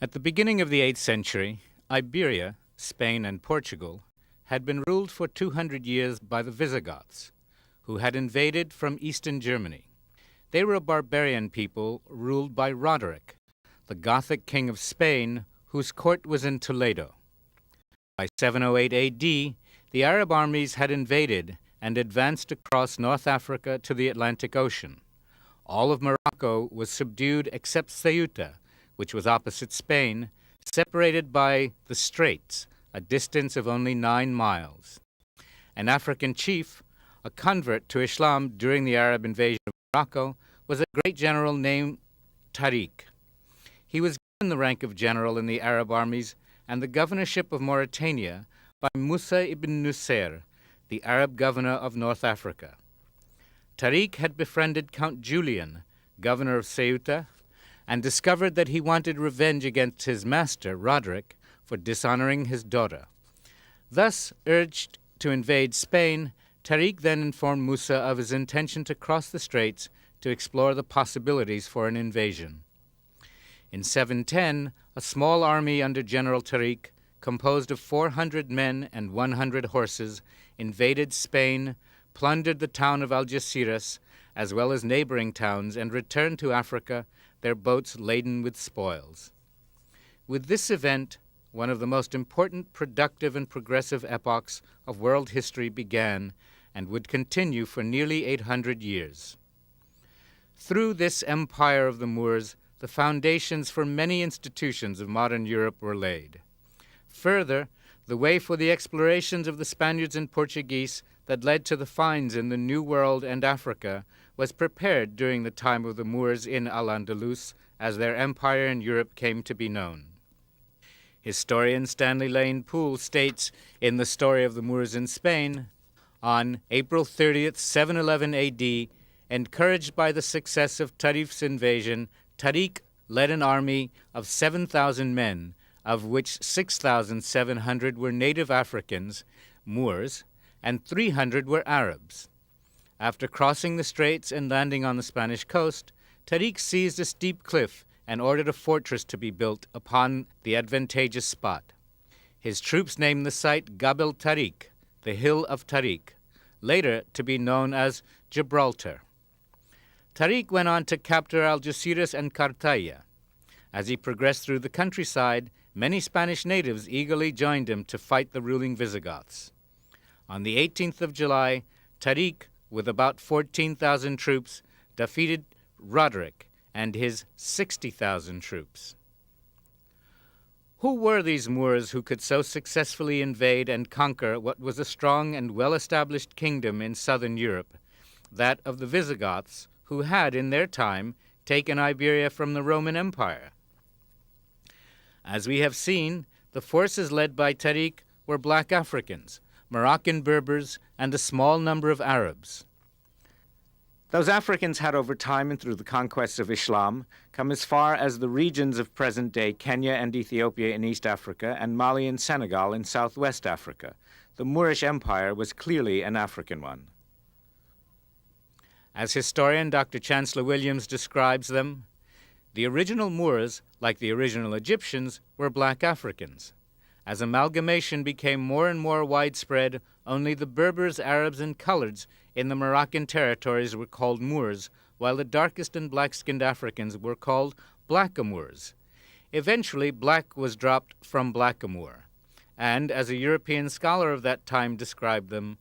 At the beginning of the 8th century, Iberia, Spain, and Portugal had been ruled for 200 years by the Visigoths, who had invaded from eastern Germany. They were a barbarian people ruled by Roderick, the Gothic king of Spain, whose court was in Toledo. By 708 AD, the Arab armies had invaded and advanced across North Africa to the Atlantic Ocean. All of Morocco was subdued except Ceuta, which was opposite Spain, separated by the Straits, a distance of only 9 miles. An African chief, a convert to Islam during the Arab invasion of Morocco, was a great general named Tariq. He was given the rank of general in the Arab armies and the governorship of Mauritania by Musa ibn Nusayr, the Arab governor of North Africa. Tariq had befriended Count Julian, governor of Ceuta, and discovered that he wanted revenge against his master, Roderick, for dishonoring his daughter. Thus urged to invade Spain, Tariq then informed Musa of his intention to cross the straits to explore the possibilities for an invasion. In 710, a small army under General Tariq, composed of 400 men and 100 horses, invaded Spain, plundered the town of Algeciras, as well as neighboring towns, and returned to Africa, their boats laden with spoils. With this event, one of the most important, productive, and progressive epochs of world history began and would continue for nearly 800 years. Through this empire of the Moors, the foundations for many institutions of modern Europe were laid. Further, the way for the explorations of the Spaniards and Portuguese that led to the finds in the New World and Africa was prepared during the time of the Moors in Al-Andalus, as their empire in Europe came to be known. Historian Stanley Lane Poole states in The Story of the Moors in Spain, on April 30th, 711 AD, encouraged by the success of Tariq's invasion, Tariq led an army of 7,000 men, of which 6,700 were native Africans, Moors, and 300 were Arabs. After crossing the straits and landing on the Spanish coast, Tariq seized a steep cliff and ordered a fortress to be built upon the advantageous spot. His troops named the site Gabel Tariq, the Hill of Tariq, later to be known as Gibraltar. Tariq went on to capture Algeciras and Cartaya. As he progressed through the countryside, many Spanish natives eagerly joined him to fight the ruling Visigoths. On the 18th of July, Tariq, with about 14,000 troops, defeated Roderick and his 60,000 troops. Who were these Moors who could so successfully invade and conquer what was a strong and well-established kingdom in southern Europe, that of the Visigoths, who had, in their time, taken Iberia from the Roman Empire? As we have seen, the forces led by Tariq were black Africans, Moroccan Berbers, and a small number of Arabs. Those Africans had over time and through the conquests of Islam come as far as the regions of present-day Kenya and Ethiopia in East Africa and Mali and Senegal in southwest Africa. The Moorish Empire was clearly an African one. As historian Dr. Chancellor Williams describes them, the original Moors, like the original Egyptians, were black Africans. As amalgamation became more and more widespread, only the Berbers, Arabs, and Coloreds in the Moroccan territories were called Moors, while the darkest and black-skinned Africans were called Blackamoors. Eventually, black was dropped from Blackamoor, and, as a European scholar of that time described them,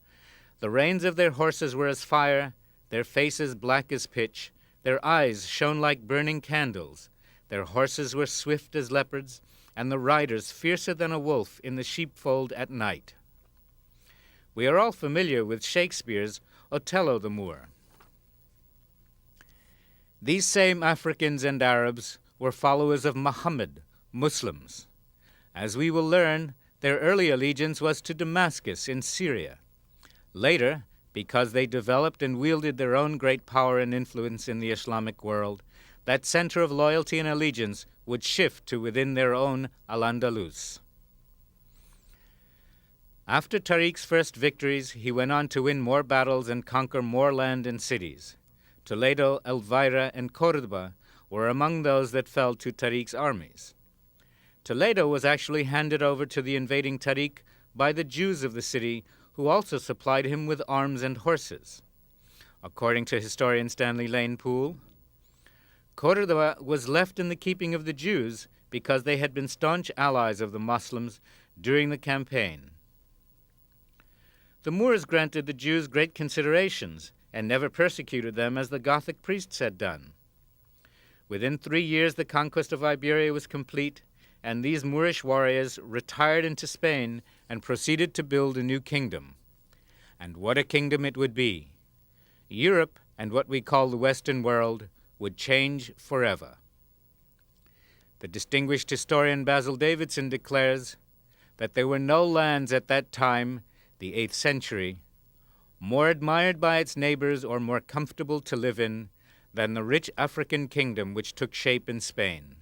the reins of their horses were as fire, their faces black as pitch, their eyes shone like burning candles, their horses were swift as leopards, and the riders fiercer than a wolf in the sheepfold at night. We are all familiar with Shakespeare's Othello the Moor. These same Africans and Arabs were followers of Muhammad, Muslims. As we will learn, their early allegiance was to Damascus in Syria. Later, because they developed and wielded their own great power and influence in the Islamic world, that center of loyalty and allegiance would shift to within their own Al-Andalus. After Tariq's first victories, he went on to win more battles and conquer more land and cities. Toledo, Elvira, and Córdoba were among those that fell to Tariq's armies. Toledo was actually handed over to the invading Tariq by the Jews of the city, who also supplied him with arms and horses. According to historian Stanley Lane Poole, Córdoba was left in the keeping of the Jews because they had been staunch allies of the Muslims during the campaign. The Moors granted the Jews great considerations and never persecuted them as the Gothic priests had done. Within 3 years, the conquest of Iberia was complete, and these Moorish warriors retired into Spain and proceeded to build a new kingdom. And what a kingdom it would be! Europe, and what we call the Western world, would change forever. The distinguished historian Basil Davidson declares that there were no lands at that time, the 8th century, more admired by its neighbors or more comfortable to live in than the rich African kingdom which took shape in Spain.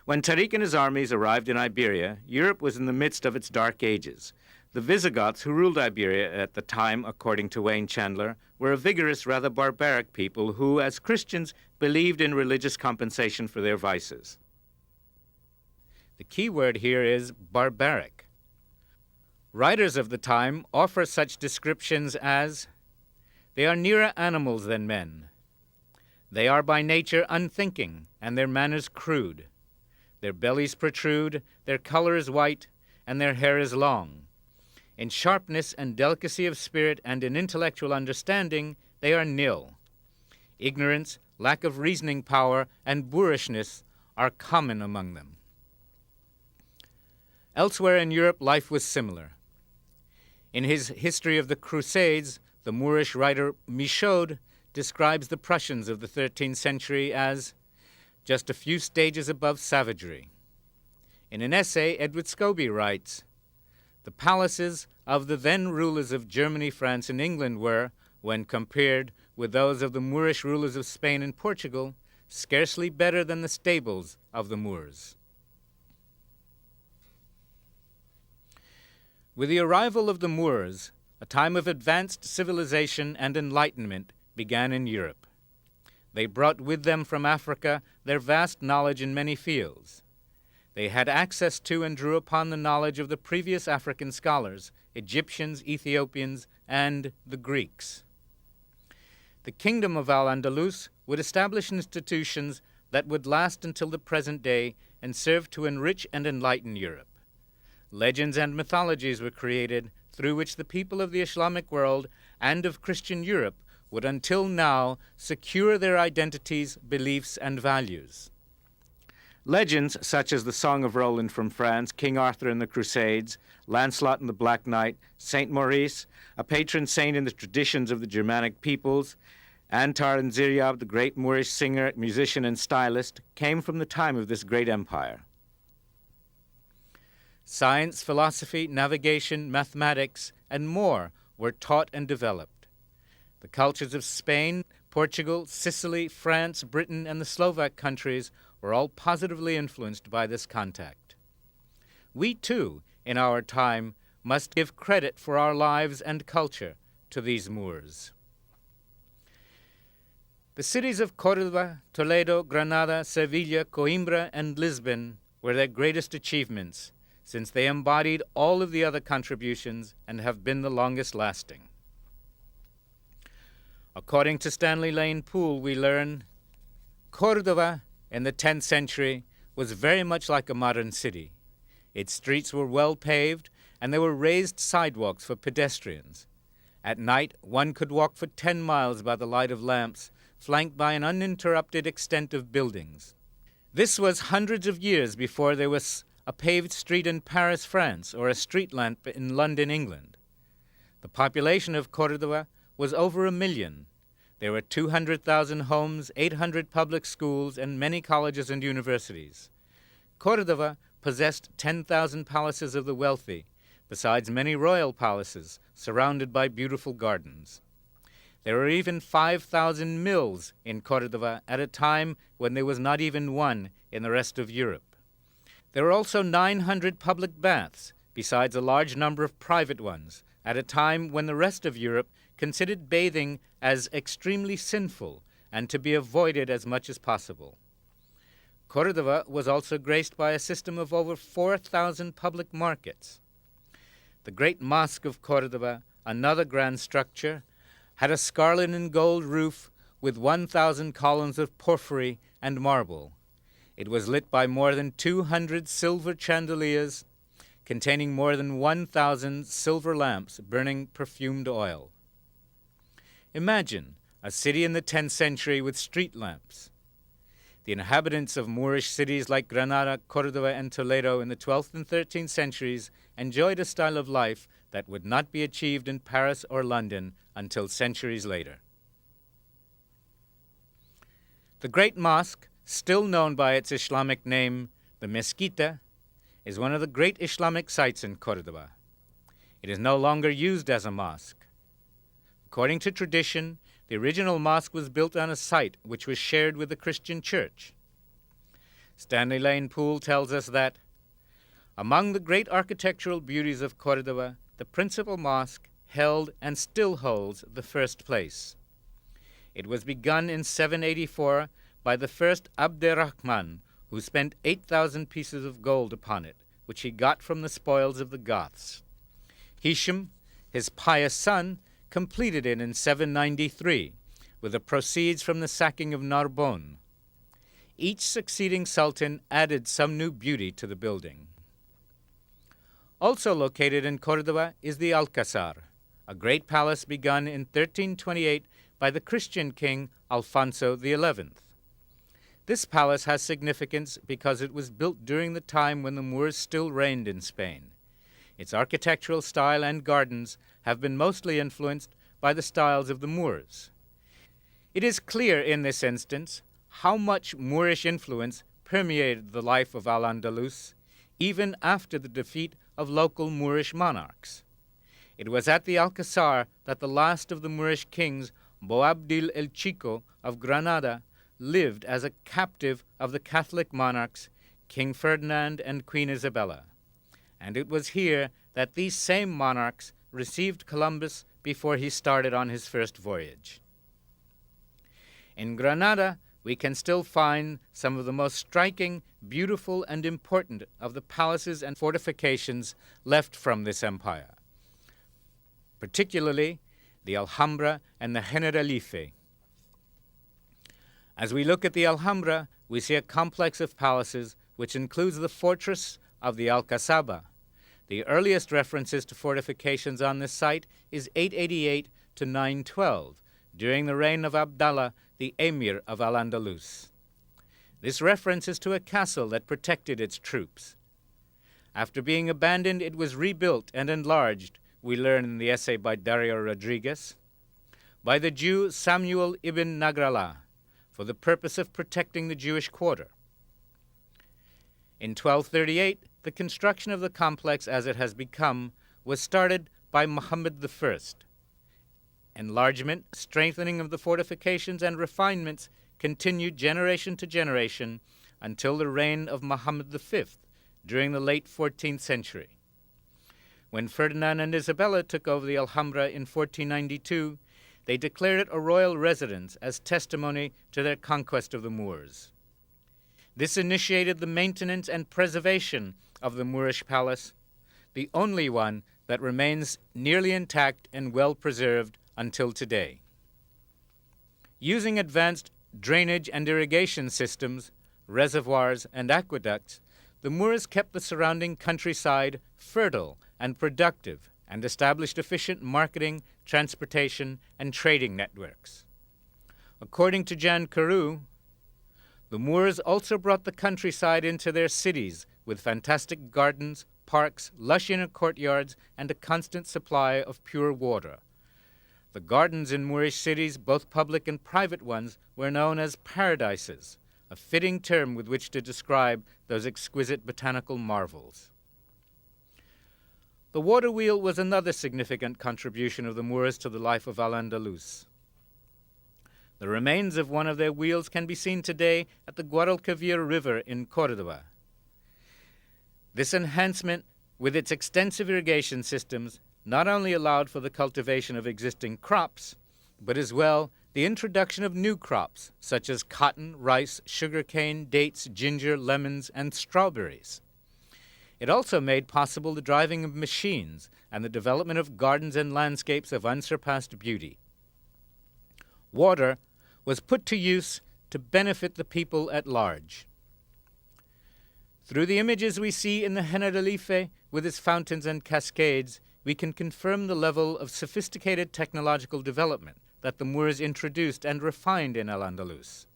When Tariq and his armies arrived in Iberia, Europe was in the midst of its dark ages. The Visigoths, who ruled Iberia at the time, according to Wayne Chandler, were a vigorous, rather barbaric people who, as Christians, believed in religious compensation for their vices. The key word here is barbaric. Writers of the time offer such descriptions as, "They are nearer animals than men. They are by nature unthinking, and their manners crude. Their bellies protrude, their color is white, and their hair is long. In sharpness and delicacy of spirit and in intellectual understanding, they are nil. Ignorance, lack of reasoning power, and boorishness are common among them." Elsewhere in Europe, life was similar. In his History of the Crusades, the Moorish writer Michaud describes the Prussians of the 13th century as just a few stages above savagery. In an essay, Edward Scobie writes, "The palaces of the then rulers of Germany, France, and England were, when compared with those of the Moorish rulers of Spain and Portugal, scarcely better than the stables of the Moors." With the arrival of the Moors, a time of advanced civilization and enlightenment began in Europe. They brought with them from Africa their vast knowledge in many fields. They had access to and drew upon the knowledge of the previous African scholars, Egyptians, Ethiopians, and the Greeks. The kingdom of Al-Andalus would establish institutions that would last until the present day and serve to enrich and enlighten Europe. Legends and mythologies were created through which the people of the Islamic world and of Christian Europe would until now secure their identities, beliefs, and values. Legends such as the Song of Roland from France, King Arthur and the Crusades, Lancelot and the Black Knight, Saint Maurice, a patron saint in the traditions of the Germanic peoples, Antar and Ziryab, the great Moorish singer, musician, and stylist, came from the time of this great empire. Science, philosophy, navigation, mathematics, and more were taught and developed. The cultures of Spain, Portugal, Sicily, France, Britain, and the Slovak countries were all positively influenced by this contact. We, too, in our time, must give credit for our lives and culture to these Moors. The cities of Córdoba, Toledo, Granada, Sevilla, Coimbra, and Lisbon were their greatest achievements, since they embodied all of the other contributions and have been the longest lasting. According to Stanley Lane Poole, we learn, Córdoba in the 10th century was very much like a modern city. Its streets were well paved, and there were raised sidewalks for pedestrians. At night, one could walk for 10 miles by the light of lamps, flanked by an uninterrupted extent of buildings. This was hundreds of years before there was a paved street in Paris, France, or a street lamp in London, England. The population of Córdoba was over 1 million. There were 200,000 homes, 800 public schools, and many colleges and universities. Córdoba possessed 10,000 palaces of the wealthy, besides many royal palaces surrounded by beautiful gardens. There were even 5,000 mills in Córdoba at a time when there was not even one in the rest of Europe. There were also 900 public baths, besides a large number of private ones, at a time when the rest of Europe considered bathing as extremely sinful and to be avoided as much as possible. Cordova was also graced by a system of over 4,000 public markets. The great Mosque of Cordova, another grand structure, had a scarlet and gold roof with 1,000 columns of porphyry and marble. It was lit by more than 200 silver chandeliers containing more than 1,000 silver lamps burning perfumed oil. Imagine a city in the 10th century with street lamps. The inhabitants of Moorish cities like Granada, Cordova, and Toledo in the 12th and 13th centuries enjoyed a style of life that would not be achieved in Paris or London until centuries later. The Great Mosque, still known by its Islamic name, the Mezquita, is one of the great Islamic sites in Cordova. It is no longer used as a mosque. According to tradition, the original mosque was built on a site which was shared with the Christian church. Stanley Lane Poole tells us that, among the great architectural beauties of Cordova, the principal mosque held and still holds the first place. It was begun in 784 by the first Abderrahman, who spent 8,000 pieces of gold upon it, which he got from the spoils of the Goths. Hisham, his pious son, completed it in 793 with the proceeds from the sacking of Narbonne. Each succeeding sultan added some new beauty to the building. Also located in Cordova is the Alcazar, a great palace begun in 1328 by the Christian king Alfonso XI. This palace has significance because it was built during the time when the Moors still reigned in Spain. Its architectural style and gardens have been mostly influenced by the styles of the Moors. It is clear in this instance how much Moorish influence permeated the life of Al-Andalus, even after the defeat of local Moorish monarchs. It was at the Alcazar that the last of the Moorish kings, Boabdil el Chico of Granada, lived as a captive of the Catholic monarchs, King Ferdinand and Queen Isabella. And it was here that these same monarchs received Columbus before he started on his first voyage. In Granada, we can still find some of the most striking, beautiful, and important of the palaces and fortifications left from this empire, particularly the Alhambra and the Generalife. As we look at the Alhambra, we see a complex of palaces which includes the fortress of the Alcazaba. The earliest references to fortifications on this site is 888 to 912, during the reign of Abdallah, the Emir of Al-Andalus. This reference is to a castle that protected its troops. After being abandoned, it was rebuilt and enlarged, we learn in the essay by Dario Rodriguez, by the Jew Samuel ibn Nagrallah, for the purpose of protecting the Jewish quarter. In 1238, the construction of the complex as it has become was started by Muhammad I. Enlargement, strengthening of the fortifications, and refinements continued generation to generation until the reign of Muhammad V during the late 14th century. When Ferdinand and Isabella took over the Alhambra in 1492, they declared it a royal residence as testimony to their conquest of the Moors. This initiated the maintenance and preservation of the Moorish palace, the only one that remains nearly intact and well preserved until today. Using advanced drainage and irrigation systems, reservoirs, and aqueducts, the Moors kept the surrounding countryside fertile and productive and established efficient marketing, transportation, and trading networks. According to Jan Carew, the Moors also brought the countryside into their cities with fantastic gardens, parks, lush inner courtyards, and a constant supply of pure water. The gardens in Moorish cities, both public and private ones, were known as paradises, a fitting term with which to describe those exquisite botanical marvels. The water wheel was another significant contribution of the Moors to the life of Al-Andalus. The remains of one of their wheels can be seen today at the Guadalquivir River in Córdoba. This enhancement, with its extensive irrigation systems, not only allowed for the cultivation of existing crops, but as well the introduction of new crops such as cotton, rice, sugarcane, dates, ginger, lemons, and strawberries. It also made possible the driving of machines and the development of gardens and landscapes of unsurpassed beauty. Water was put to use to benefit the people at large. Through the images we see in the Generalife with its fountains and cascades, we can confirm the level of sophisticated technological development that the Moors introduced and refined in Al-Andalus,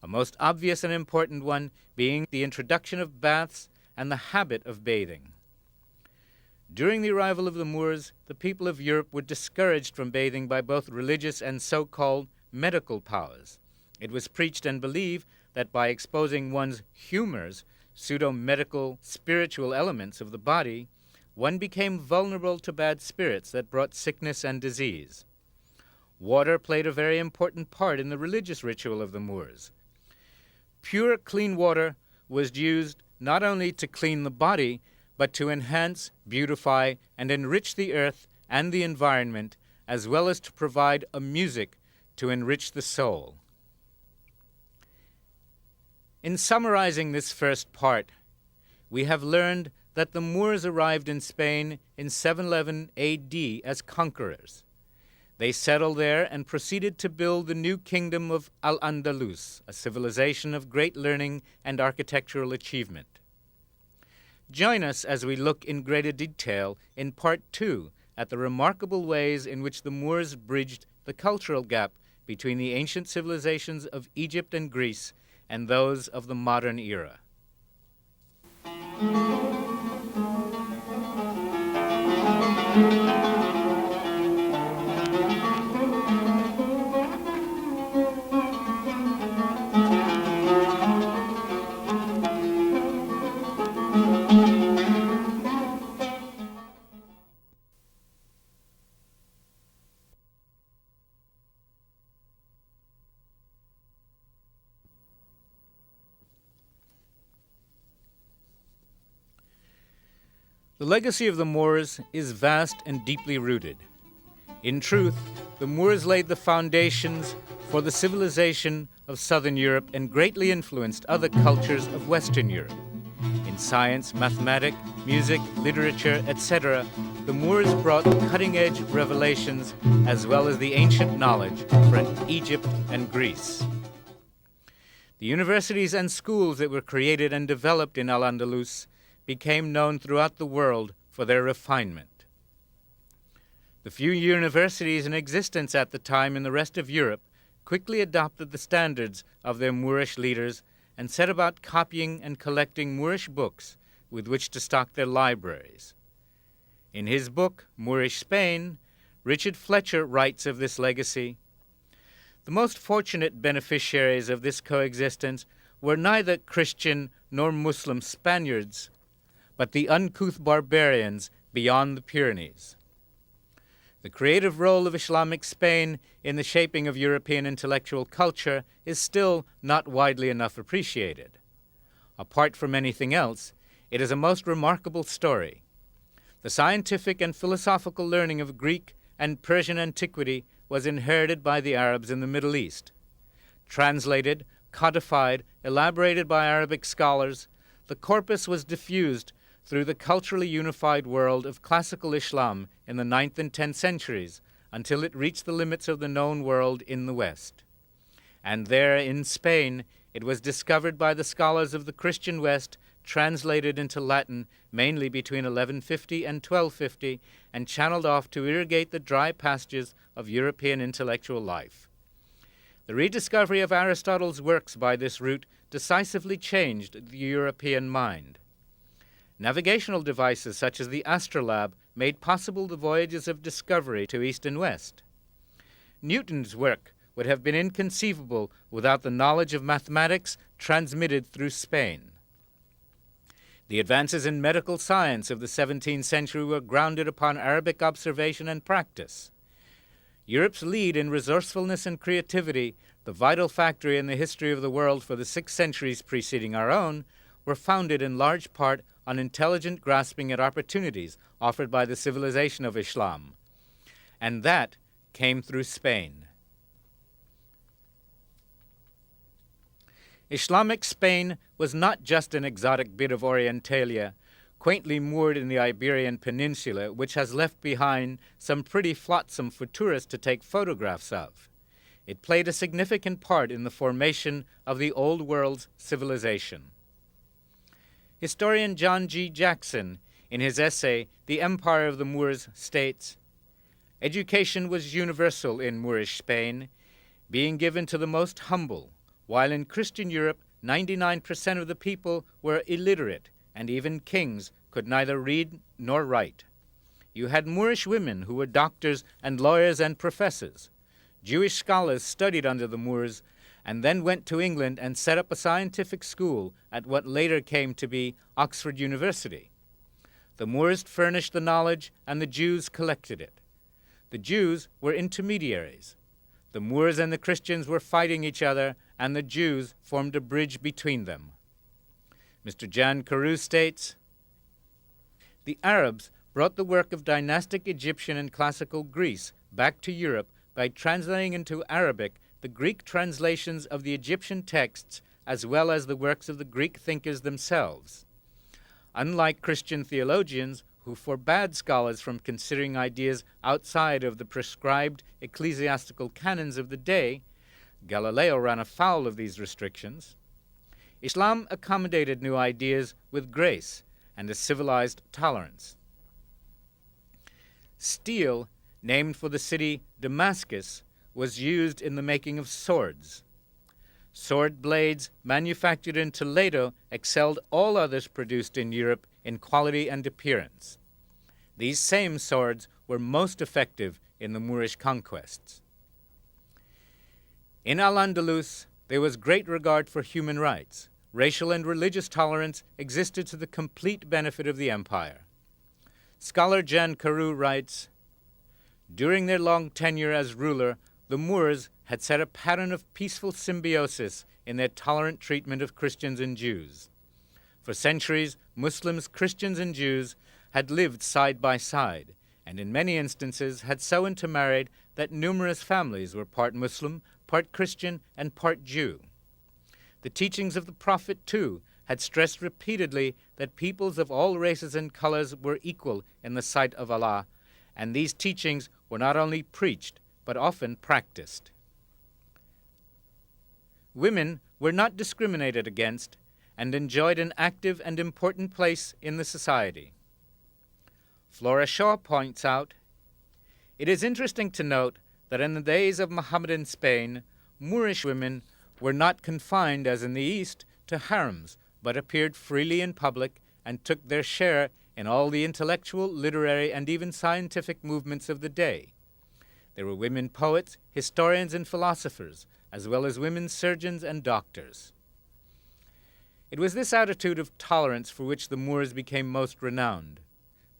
a most obvious and important one being the introduction of baths and the habit of bathing. During the arrival of the Moors, the people of Europe were discouraged from bathing by both religious and so-called medical powers. It was preached and believed that by exposing one's humors, pseudo-medical, spiritual elements of the body, one became vulnerable to bad spirits that brought sickness and disease. Water played a very important part in the religious ritual of the Moors. Pure, clean water was used not only to clean the body, but to enhance, beautify, and enrich the earth and the environment, as well as to provide a music to enrich the soul. In summarizing this first part, we have learned that the Moors arrived in Spain in 711 AD as conquerors. They settled there and proceeded to build the new kingdom of Al-Andalus, a civilization of great learning and architectural achievement. Join us as we look in greater detail in Part 2 at the remarkable ways in which the Moors bridged the cultural gap between the ancient civilizations of Egypt and Greece and those of the modern era. The legacy of the Moors is vast and deeply rooted. In truth, the Moors laid the foundations for the civilization of Southern Europe and greatly influenced other cultures of Western Europe. In science, mathematics, music, literature, etc., the Moors brought cutting-edge revelations as well as the ancient knowledge from Egypt and Greece. The universities and schools that were created and developed in Al-Andalus became known throughout the world for their refinement. The few universities in existence at the time in the rest of Europe quickly adopted the standards of their Moorish leaders and set about copying and collecting Moorish books with which to stock their libraries. In his book, Moorish Spain, Richard Fletcher writes of this legacy, "The most fortunate beneficiaries of this coexistence were neither Christian nor Muslim Spaniards, but the uncouth barbarians beyond the Pyrenees." The creative role of Islamic Spain in the shaping of European intellectual culture is still not widely enough appreciated. Apart from anything else, it is a most remarkable story. The scientific and philosophical learning of Greek and Persian antiquity was inherited by the Arabs in the Middle East. Translated, codified, elaborated by Arabic scholars, the corpus was diffused through the culturally unified world of classical Islam in the 9th and 10th centuries until it reached the limits of the known world in the West. And there, in Spain, it was discovered by the scholars of the Christian West, translated into Latin mainly between 1150 and 1250, and channeled off to irrigate the dry pastures of European intellectual life. The rediscovery of Aristotle's works by this route decisively changed the European mind. Navigational devices such as the astrolabe made possible the voyages of discovery to east and west. Newton's work would have been inconceivable without the knowledge of mathematics transmitted through Spain. The advances in medical science of the 17th century were grounded upon Arabic observation and practice. Europe's lead in resourcefulness and creativity, the vital factor in the history of the world for the 6 centuries preceding our own, were founded in large part on intelligent grasping at opportunities offered by the civilization of Islam. And that came through Spain. Islamic Spain was not just an exotic bit of Orientalia, quaintly moored in the Iberian Peninsula, which has left behind some pretty flotsam for tourists to take photographs of. It played a significant part in the formation of the Old World's civilization. Historian John G. Jackson, in his essay, The Empire of the Moors, states, "Education was universal in Moorish Spain, being given to the most humble, while in Christian Europe 99% of the people were illiterate, and even kings could neither read nor write. You had Moorish women who were doctors and lawyers and professors. Jewish scholars studied under the Moors and then went to England and set up a scientific school at what later came to be Oxford University. The Moors furnished the knowledge and the Jews collected it. The Jews were intermediaries. The Moors and the Christians were fighting each other, and the Jews formed a bridge between them." Mr. Jan Carew states, "The Arabs brought the work of dynastic Egyptian and classical Greece back to Europe by translating into Arabic the Greek translations of the Egyptian texts as well as the works of the Greek thinkers themselves. Unlike Christian theologians, who forbade scholars from considering ideas outside of the prescribed ecclesiastical canons of the day, Galileo ran afoul of these restrictions. Islam accommodated new ideas with grace and a civilized tolerance. Steel, named for the city Damascus, was used in the making of swords. Sword blades manufactured in Toledo excelled all others produced in Europe in quality and appearance. These same swords were most effective in the Moorish conquests. In Al-Andalus, there was great regard for human rights. Racial and religious tolerance existed to the complete benefit of the empire. Scholar Jan Carew writes, "During their long tenure as ruler, the Moors had set a pattern of peaceful symbiosis in their tolerant treatment of Christians and Jews. For centuries, Muslims, Christians, and Jews had lived side by side, and in many instances had so intermarried that numerous families were part Muslim, part Christian, and part Jew. The teachings of the Prophet, too, had stressed repeatedly that peoples of all races and colors were equal in the sight of Allah, and these teachings were not only preached, but often practiced. Women were not discriminated against and enjoyed an active and important place in the society." Flora Shaw points out, "It is interesting to note that in the days of Mohammedan Spain, Moorish women were not confined, as in the East, to harems, but appeared freely in public and took their share in all the intellectual, literary, and even scientific movements of the day. There were women poets, historians, and philosophers, as well as women surgeons and doctors." It was this attitude of tolerance for which the Moors became most renowned.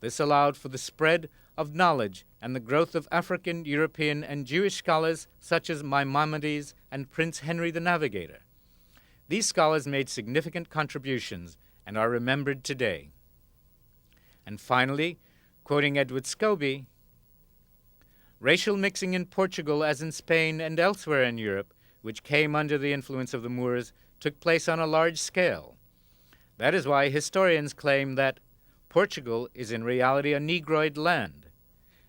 This allowed for the spread of knowledge and the growth of African, European, and Jewish scholars such as Maimonides and Prince Henry the Navigator. These scholars made significant contributions and are remembered today. And finally, quoting Edward Scobie, "Racial mixing in Portugal, as in Spain and elsewhere in Europe, which came under the influence of the Moors, took place on a large scale. That is why historians claim that Portugal is in reality a Negroid land,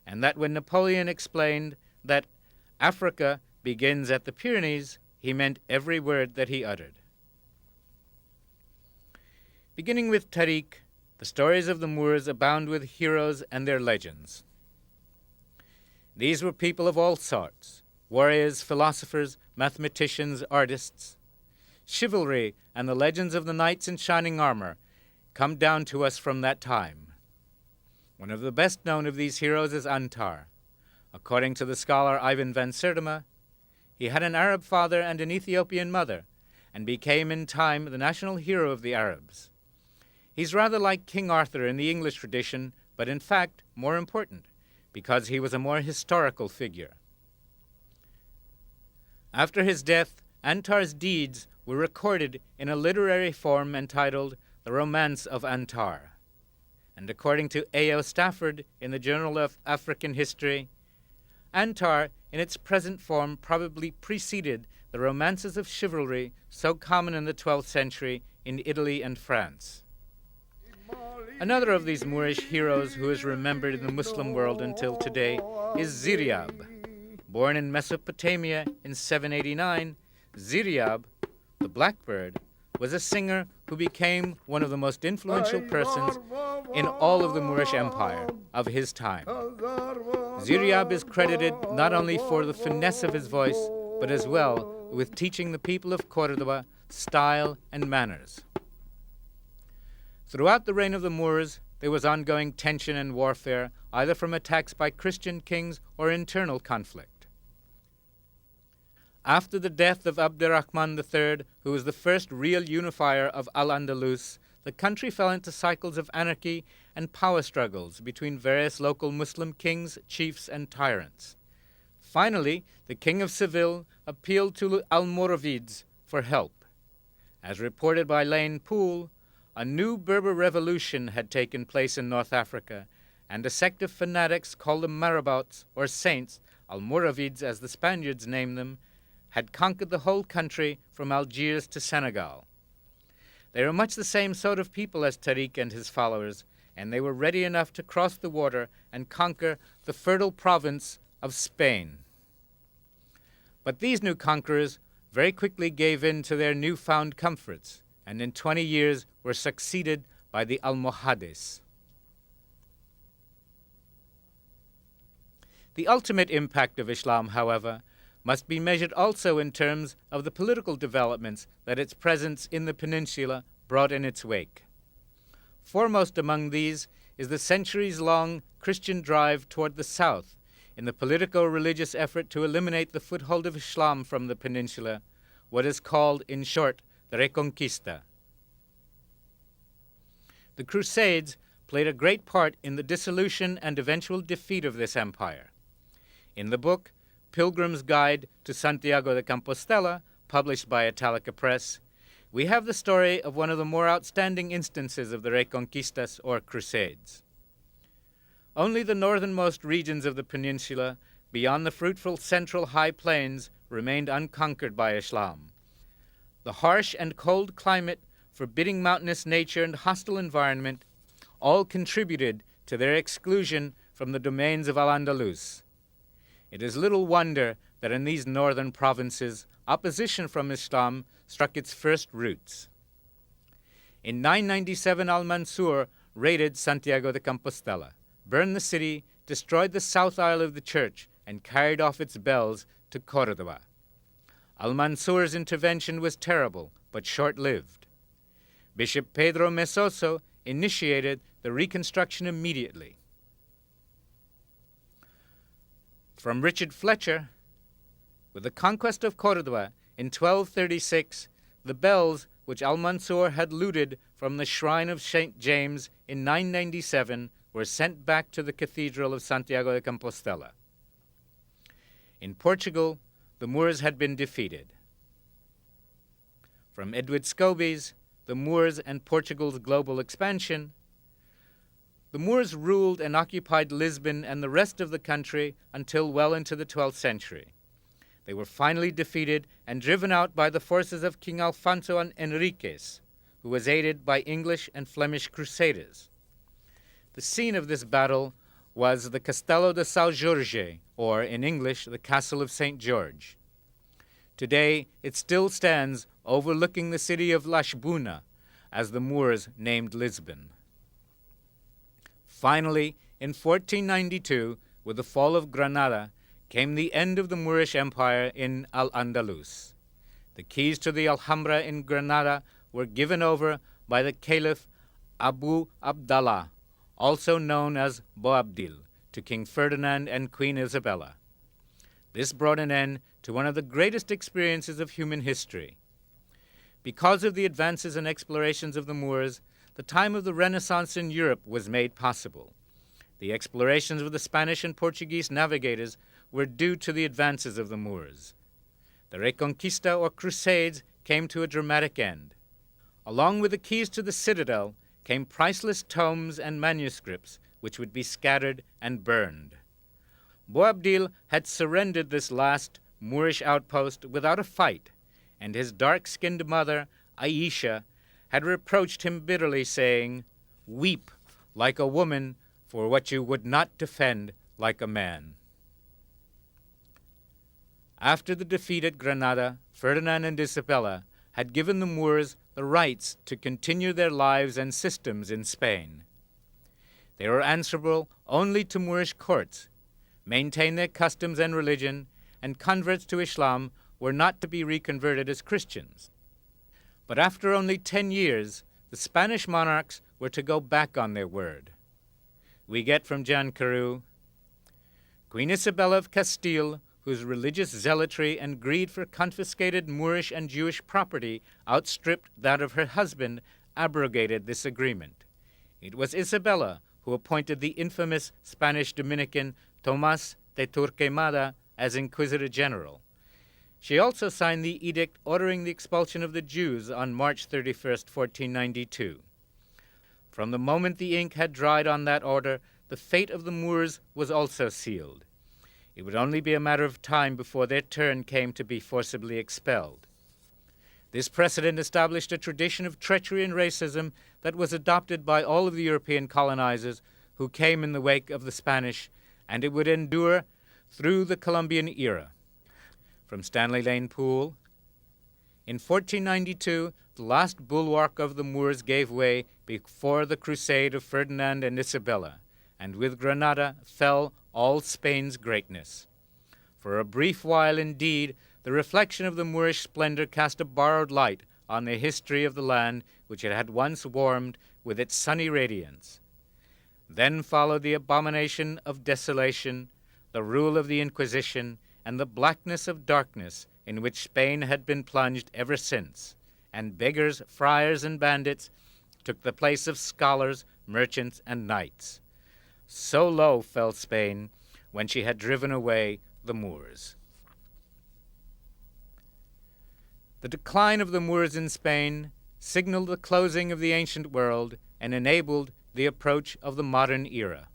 and that when Napoleon explained that Africa begins at the Pyrenees, he meant every word that he uttered." Beginning with Tariq, the stories of the Moors abound with heroes and their legends. These were people of all sorts: warriors, philosophers, mathematicians, artists. Chivalry and the legends of the knights in shining armor come down to us from that time. One of the best known of these heroes is Antar. According to the scholar Ivan van Sertima, he had an Arab father and an Ethiopian mother, and became in time the national hero of the Arabs. He's rather like King Arthur in the English tradition, but in fact more important, because he was a more historical figure. After his death, Antar's deeds were recorded in a literary form entitled The Romance of Antar. And according to A.O. Stafford in the Journal of African History, Antar, in its present form, probably preceded the romances of chivalry so common in the 12th century in Italy and France. Another of these Moorish heroes who is remembered in the Muslim world until today is Ziryab. Born in Mesopotamia in 789, Ziryab, the Blackbird, was a singer who became one of the most influential persons in all of the Moorish Empire of his time. Ziryab is credited not only for the finesse of his voice, but as well with teaching the people of Córdoba style and manners. Throughout the reign of the Moors, there was ongoing tension and warfare, either from attacks by Christian kings or internal conflict. After the death of Abderrahman III, who was the first real unifier of Al-Andalus, the country fell into cycles of anarchy and power struggles between various local Muslim kings, chiefs, and tyrants. Finally, the King of Seville appealed to Almoravids for help. As reported by Lane Poole, a new Berber revolution had taken place in North Africa, and a sect of fanatics called the Marabouts, or Saints, Almoravids as the Spaniards named them, had conquered the whole country from Algiers to Senegal. They were much the same sort of people as Tariq and his followers, and they were ready enough to cross the water and conquer the fertile province of Spain. But these new conquerors very quickly gave in to their newfound comforts, and in 20 years were succeeded by the Almohades. The ultimate impact of Islam, however, must be measured also in terms of the political developments that its presence in the peninsula brought in its wake. Foremost among these is the centuries-long Christian drive toward the south in the politico-religious effort to eliminate the foothold of Islam from the peninsula, what is called, in short, the Reconquista. The Crusades played a great part in the dissolution and eventual defeat of this empire. In the book Pilgrim's Guide to Santiago de Compostela, published by Italica Press, we have the story of one of the more outstanding instances of the Reconquistas, or Crusades. Only the northernmost regions of the peninsula, beyond the fruitful central high plains, remained unconquered by Islam. The harsh and cold climate, forbidding mountainous nature, and hostile environment all contributed to their exclusion from the domains of Al-Andalus. It is little wonder that in these northern provinces, opposition from Islam struck its first roots. In 997, Al-Mansur raided Santiago de Compostela, burned the city, destroyed the south aisle of the church, and carried off its bells to Córdoba. Al-Mansur's intervention was terrible, but short-lived. Bishop Pedro Mesoso initiated the reconstruction immediately. From Richard Fletcher, with the conquest of Córdoba in 1236, the bells which Al-Mansur had looted from the shrine of St. James in 997 were sent back to the Cathedral of Santiago de Compostela. In Portugal, the Moors had been defeated. From Edward Scobie's The Moors and Portugal's Global Expansion, the Moors ruled and occupied Lisbon and the rest of the country until well into the 12th century. They were finally defeated and driven out by the forces of King Alfonso and Enriquez, who was aided by English and Flemish crusaders. The scene of this battle was the Castello de São Jorge, or in English, the Castle of St. George. Today, it still stands overlooking the city of Lisbona, as the Moors named Lisbon. Finally, in 1492, with the fall of Granada, came the end of the Moorish Empire in Al-Andalus. The keys to the Alhambra in Granada were given over by the Caliph Abu Abdallah, also known as Boabdil, to King Ferdinand and Queen Isabella. This brought an end to one of the greatest experiences of human history. Because of the advances and explorations of the Moors, the time of the Renaissance in Europe was made possible. The explorations of the Spanish and Portuguese navigators were due to the advances of the Moors. The Reconquista, or Crusades, came to a dramatic end. Along with the keys to the citadel came priceless tomes and manuscripts, which would be scattered and burned. Boabdil had surrendered this last Moorish outpost without a fight, and his dark-skinned mother, Aisha, had reproached him bitterly, saying, "Weep like a woman for what you would not defend like a man." After the defeat at Granada, Ferdinand and Isabella had given the Moors the rights to continue their lives and systems in Spain. They were answerable only to Moorish courts, maintained their customs and religion, and converts to Islam were not to be reconverted as Christians. But after only 10 years, the Spanish monarchs were to go back on their word. We get from Jan Carew, Queen Isabella of Castile, whose religious zealotry and greed for confiscated Moorish and Jewish property outstripped that of her husband, abrogated this agreement. It was Isabella who appointed the infamous Spanish Dominican Tomás de Torquemada as Inquisitor General. She also signed the edict ordering the expulsion of the Jews on March 31st, 1492. From the moment the ink had dried on that order, the fate of the Moors was also sealed. It would only be a matter of time before their turn came to be forcibly expelled. This precedent established a tradition of treachery and racism that was adopted by all of the European colonizers who came in the wake of the Spanish, and it would endure through the Columbian era. From Stanley Lane Poole, in 1492, the last bulwark of the Moors gave way before the crusade of Ferdinand and Isabella, and with Granada fell all Spain's greatness. For a brief while, indeed, the reflection of the Moorish splendor cast a borrowed light on the history of the land which it had once warmed with its sunny radiance. Then followed the abomination of desolation, the rule of the Inquisition, and the blackness of darkness in which Spain had been plunged ever since, and beggars, friars, and bandits took the place of scholars, merchants, and knights. So low fell Spain when she had driven away the Moors. The decline of the Moors in Spain signaled the closing of the ancient world and enabled the approach of the modern era.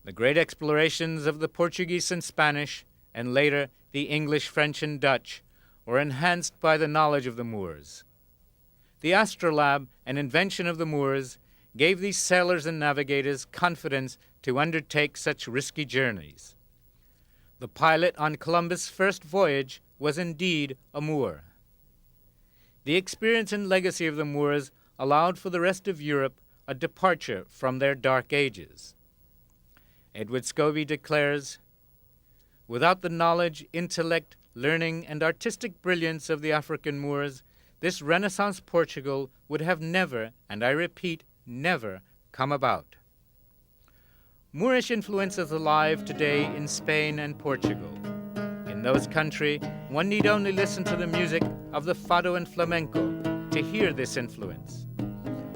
The great explorations of the Portuguese and Spanish, and later the English, French, and Dutch, were enhanced by the knowledge of the Moors. The astrolabe, an invention of the Moors, gave these sailors and navigators confidence to undertake such risky journeys. The pilot on Columbus' first voyage was indeed a Moor. The experience and legacy of the Moors allowed for the rest of Europe a departure from their dark ages. Edward Scobie declares, "Without the knowledge, intellect, learning, and artistic brilliance of the African Moors, this Renaissance Portugal would have never, and I repeat, never, come about." Moorish influence is alive today in Spain and Portugal. In those countries, one need only listen to the music of the fado and flamenco to hear this influence,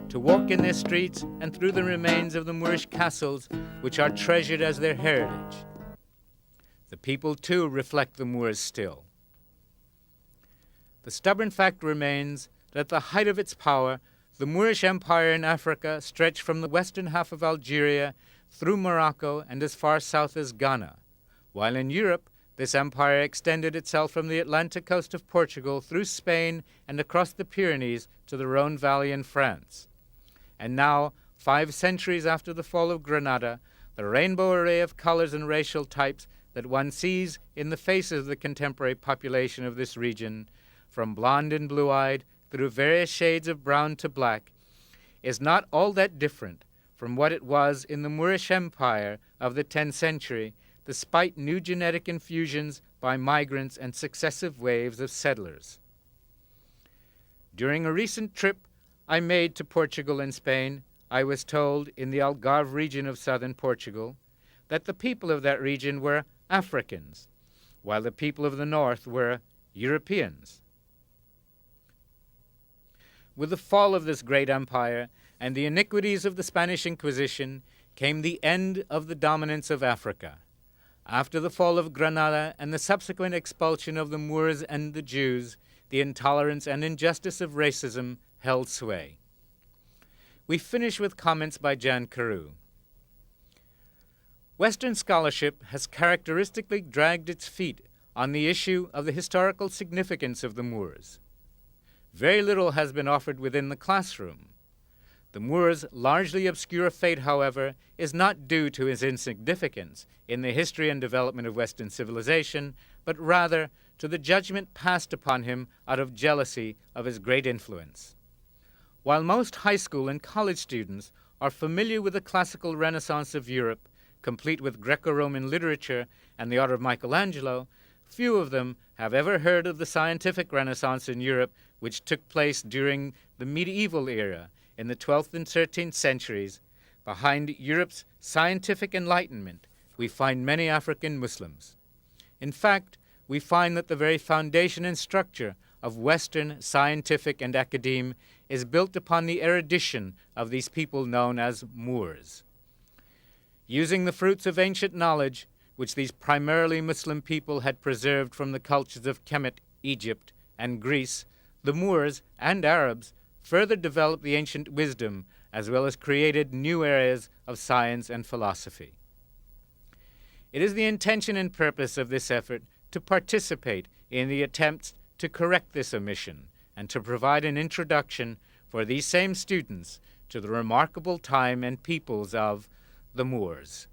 to walk in their streets and through the remains of the Moorish castles which are treasured as their heritage. The people, too, reflect the Moors still. The stubborn fact remains that at the height of its power, the Moorish Empire in Africa stretched from the western half of Algeria through Morocco and as far south as Ghana, while in Europe this empire extended itself from the Atlantic coast of Portugal through Spain and across the Pyrenees to the Rhone Valley in France. And now, 5 centuries after the fall of Granada, the rainbow array of colors and racial types that one sees in the faces of the contemporary population of this region, from blonde and blue-eyed through various shades of brown to black, is not all that different from what it was in the Moorish Empire of the 10th century, despite new genetic infusions by migrants and successive waves of settlers. During a recent trip I made to Portugal and Spain, I was told in the Algarve region of southern Portugal that the people of that region were Africans, while the people of the north were Europeans. With the fall of this great empire and the iniquities of the Spanish Inquisition came the end of the dominance of Africa. After the fall of Granada and the subsequent expulsion of the Moors and the Jews, the intolerance and injustice of racism held sway. We finish with comments by Jan Carew. Western scholarship has characteristically dragged its feet on the issue of the historical significance of the Moors. Very little has been offered within the classroom. The Moors' largely obscure fate, however, is not due to his insignificance in the history and development of Western civilization, but rather to the judgment passed upon him out of jealousy of his great influence. While most high school and college students are familiar with the classical Renaissance of Europe, complete with Greco-Roman literature and the art of Michelangelo, few of them have ever heard of the scientific Renaissance in Europe, which took place during the medieval era in the 12th and 13th centuries. Behind Europe's scientific enlightenment, we find many African Muslims. In fact, we find that the very foundation and structure of Western scientific and academe is built upon the erudition of these people known as Moors. Using the fruits of ancient knowledge, which these primarily Muslim people had preserved from the cultures of Kemet, Egypt, and Greece, the Moors and Arabs further developed the ancient wisdom as well as created new areas of science and philosophy. It is the intention and purpose of this effort to participate in the attempts to correct this omission and to provide an introduction for these same students to the remarkable time and peoples of the Moors.